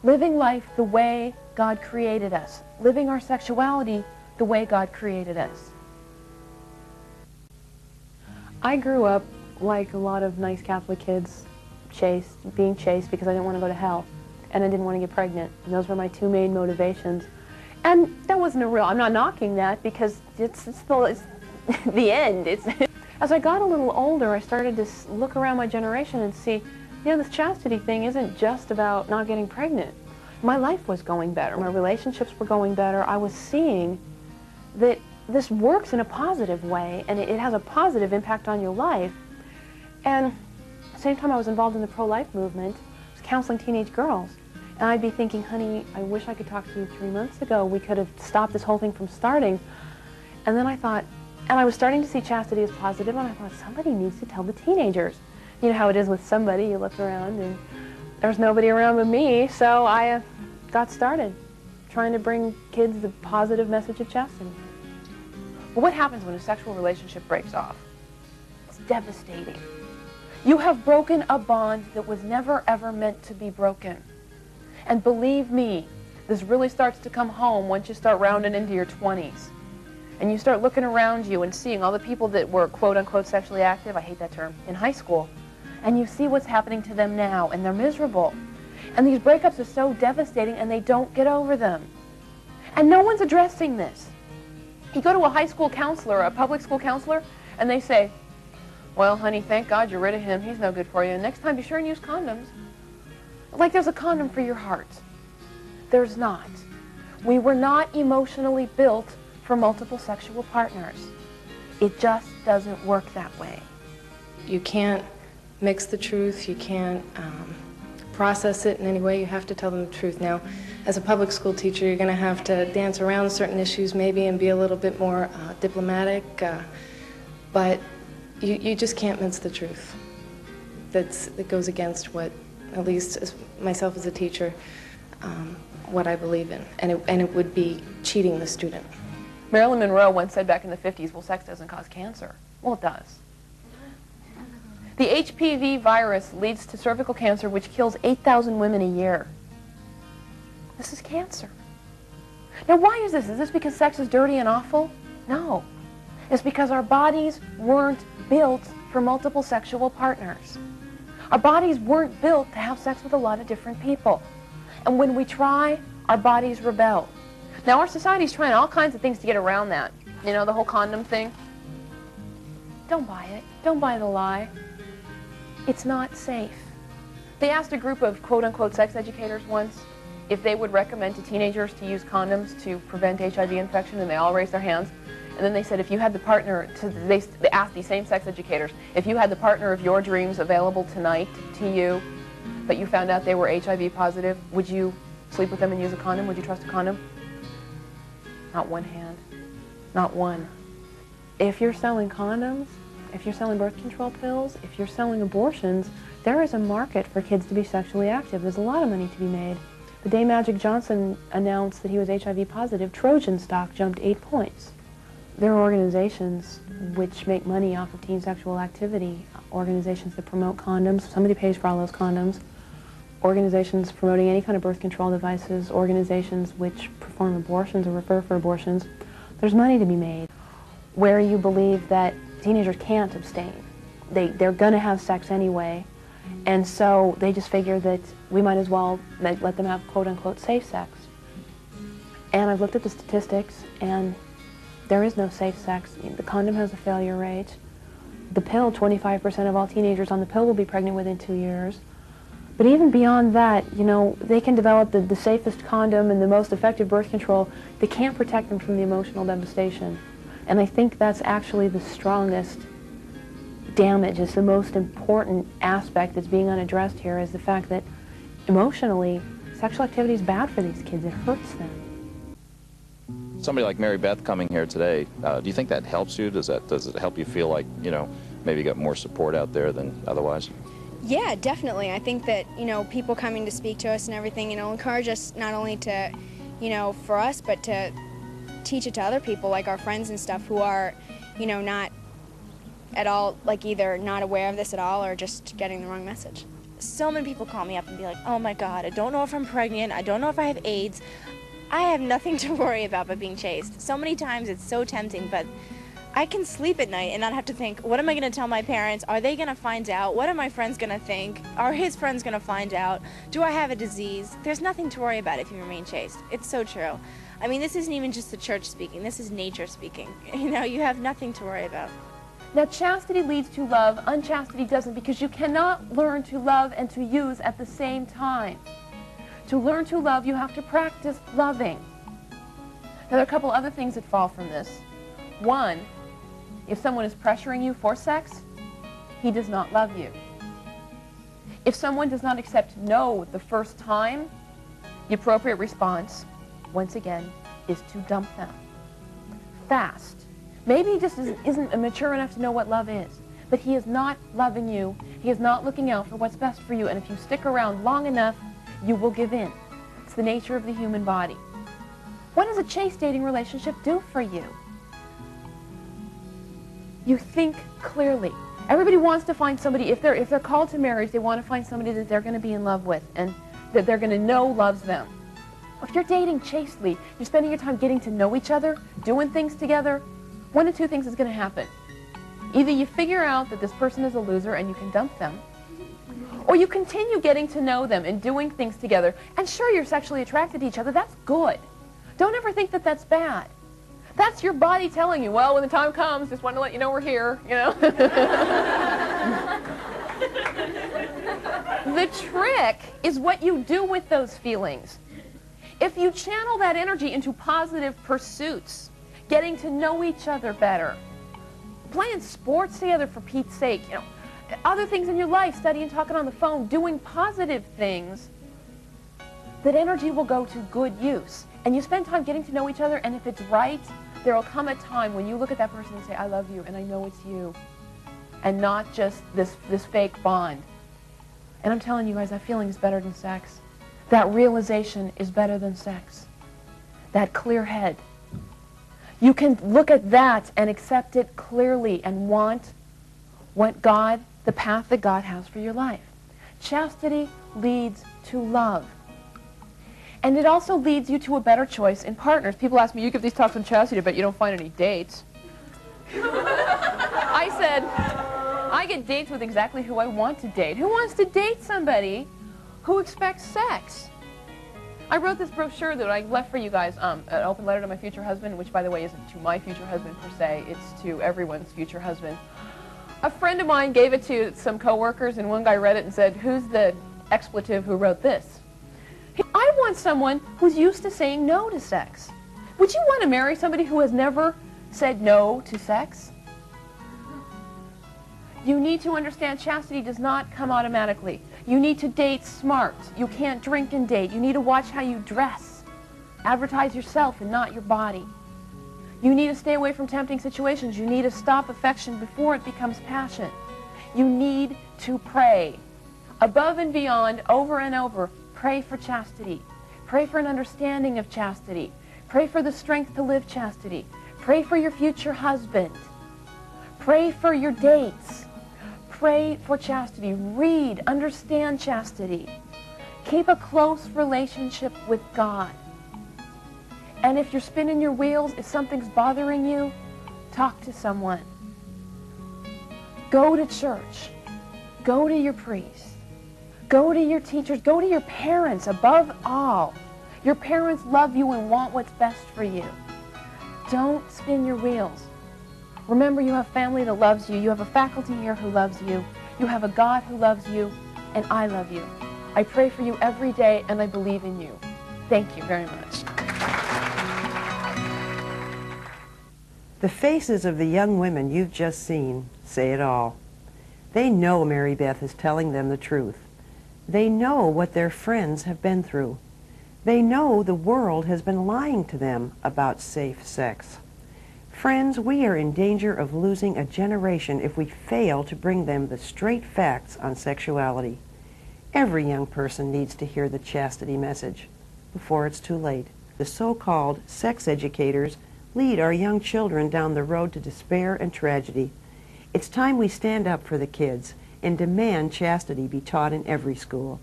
living life the way God created us, living our sexuality the way God created us. I grew up like a lot of nice Catholic kids, being chaste because I didn't want to go to hell, and I didn't want to get pregnant. And those were my two main motivations. And that wasn't I'm not knocking that, because it's the end. As I got a little older, I started to look around my generation and see, this chastity thing isn't just about not getting pregnant. My life was going better. My relationships were going better. I was seeing that this works in a positive way, and it has a positive impact on your life. And at the same time I was involved in the pro-life movement, I was counseling teenage girls. And I'd be thinking, honey, I wish I could talk to you 3 months ago. We could have stopped this whole thing from starting. And then I thought, and I was starting to see chastity as positive, and I thought, somebody needs to tell the teenagers. You know how it is with somebody, you look around and there's nobody around but me, so I got started trying to bring kids the positive message of chastity. But what happens when a sexual relationship breaks off? It's devastating. You have broken a bond that was never ever meant to be broken. And believe me, this really starts to come home once you start rounding into your 20s. And you start looking around you and seeing all the people that were quote-unquote sexually active, I hate that term, in high school. And you see what's happening to them now, and they're miserable. And these breakups are so devastating, and they don't get over them. And no one's addressing this. You go to a high school counselor, a public school counselor, and they say, well, honey, thank God you're rid of him. He's no good for you. And next time, be sure and use condoms. Like there's a condom for your heart. There's not. We were not emotionally built for multiple sexual partners. It just doesn't work that way. You can't mix the truth. You can't process it in any way. You have to tell them the truth. Now, as a public school teacher, you're going to have to dance around certain issues maybe and be a little bit more diplomatic, but you just can't mince the truth. That goes against what, at least as myself as a teacher, what I believe in, and it would be cheating the student. Marilyn Monroe once said back in the 50s, well, sex doesn't cause cancer. Well, it does. The HPV virus leads to cervical cancer, which kills 8,000 women a year. This is cancer. Now, why is this? Is this because sex is dirty and awful? No. It's because our bodies weren't built for multiple sexual partners. Our bodies weren't built to have sex with a lot of different people. And when we try, our bodies rebel. Now, our society's trying all kinds of things to get around that. You know, the whole condom thing. Don't buy it. Don't buy the lie. It's not safe. They asked a group of quote-unquote sex educators once if they would recommend to teenagers to use condoms to prevent HIV infection, and they all raised their hands. And then they said, if you had the partner, they asked these same sex educators, if you had the partner of your dreams available tonight to you, but you found out they were HIV positive, would you sleep with them and use a condom? Would you trust a condom? Not one hand. Not one. If you're selling condoms, if you're selling birth control pills, if you're selling abortions, there is a market for kids to be sexually active. There's a lot of money to be made. The day Magic Johnson announced that he was HIV positive, Trojan stock jumped 8 points. There are organizations which make money off of teen sexual activity, organizations that promote condoms. Somebody pays for all those condoms. Organizations promoting any kind of birth control devices, organizations which perform abortions or refer for abortions. There's money to be made where you believe that teenagers can't abstain. They're going to have sex anyway, and so they just figure that we might as well let them have quote-unquote safe sex. And I've looked at the statistics, and there is no safe sex. The condom has a failure rate. The pill, 25% of all teenagers on the pill will be pregnant within 2 years. But even beyond that, you know, they can develop the safest condom and the most effective birth control. They can't protect them from the emotional devastation. And I think that's actually the strongest damage. It's the most important aspect that's being unaddressed here, is the fact that emotionally, sexual activity is bad for these kids. It hurts them. Somebody like Mary Beth coming here today, do you think that helps you? Does it help you feel like, you know, maybe you got more support out there than otherwise? Yeah, definitely. I think that, you know, people coming to speak to us and everything, you know, encourage us not only to, you know, for us, but to teach it to other people, like our friends and stuff, who are, you know, not at all, like either not aware of this at all or just getting the wrong message. so many people call me up and be like, oh my God, I don't know if I'm pregnant, I don't know if I have AIDS. I have nothing to worry about but being chased. So many times it's so tempting, but I can sleep at night and not have to think, what am I going to tell my parents? Are they going to find out? What are my friends going to think? Are his friends going to find out? Do I have a disease? There's nothing to worry about if you remain chaste. It's so true. I mean, this isn't even just the church speaking. This is nature speaking. You know, you have nothing to worry about. Now, chastity leads to love. Unchastity doesn't, because you cannot learn to love and to use at the same time. To learn to love, you have to practice loving. Now, there are a couple other things that fall from this. One, if someone is pressuring you for sex, he does not love you. If someone does not accept no the first time, the appropriate response, once again, is to dump them. Fast. Maybe he just isn't mature enough to know what love is, but he is not loving you. He is not looking out for what's best for you, and if you stick around long enough, you will give in. It's the nature of the human body. What does a chaste dating relationship do for you? You think clearly. Everybody wants to find somebody, if they're called to marriage, they want to find somebody that they're going to be in love with and that they're going to know loves them. If you're dating chastely, you're spending your time getting to know each other, doing things together, one of two things is going to happen. Either you figure out that this person is a loser and you can dump them, or you continue getting to know them and doing things together. And sure, you're sexually attracted to each other. That's good. Don't ever think that that's bad. That's your body telling you, well, when the time comes, just want to let you know we're here, you know. The trick is what you do with those feelings. If you channel that energy into positive pursuits, getting to know each other better, playing sports together for Pete's sake, you know, other things in your life, studying, talking on the phone, doing positive things, that energy will go to good use. And you spend time getting to know each other, and if it's right, there will come a time when you look at that person and say, I love you, and I know it's you, and not just this fake bond. And I'm telling you guys, that feeling is better than sex. That realization is better than sex. That clear head. You can look at that and accept it clearly and want what God, the path that God has for your life. Chastity leads to love. And it also leads you to a better choice in partners. People ask me, you give these talks on chastity, but you don't find any dates. I said, I get dates with exactly who I want to date. Who wants to date somebody who expects sex? I wrote this brochure that I left for you guys, an open letter to my future husband, which, by the way, isn't to my future husband per se. It's to everyone's future husband. A friend of mine gave it to some coworkers, and one guy read it and said, who's the expletive who wrote this? I want someone who's used to saying no to sex. Would you want to marry somebody who has never said no to sex? You need to understand chastity does not come automatically. You need to date smart. You can't drink and date. You need to watch how you dress. Advertise yourself and not your body. You need to stay away from tempting situations. You need to stop affection before it becomes passion. You need to pray. Above and beyond, over and over, pray for chastity. Pray for an understanding of chastity. Pray for the strength to live chastity. Pray for your future husband. Pray for your dates. Pray for chastity. Read, understand chastity. Keep a close relationship with God. And if you're spinning your wheels, if something's bothering you, talk to someone. Go to church. Go to your priest. Go to your teachers. Go to your parents above all. Your parents love you and want what's best for you. Don't spin your wheels. Remember, you have family that loves you. You have a faculty here who loves you. You have a God who loves you, and I love you. I pray for you every day, and I believe in you. Thank you very much. The faces of the young women you've just seen say it all. They know Mary Beth is telling them the truth. They know what their friends have been through. They know the world has been lying to them about safe sex. Friends, we are in danger of losing a generation if we fail to bring them the straight facts on sexuality. Every young person needs to hear the chastity message before it's too late. The so-called sex educators lead our young children down the road to despair and tragedy. It's time we stand up for the kids and demand chastity be taught in every school.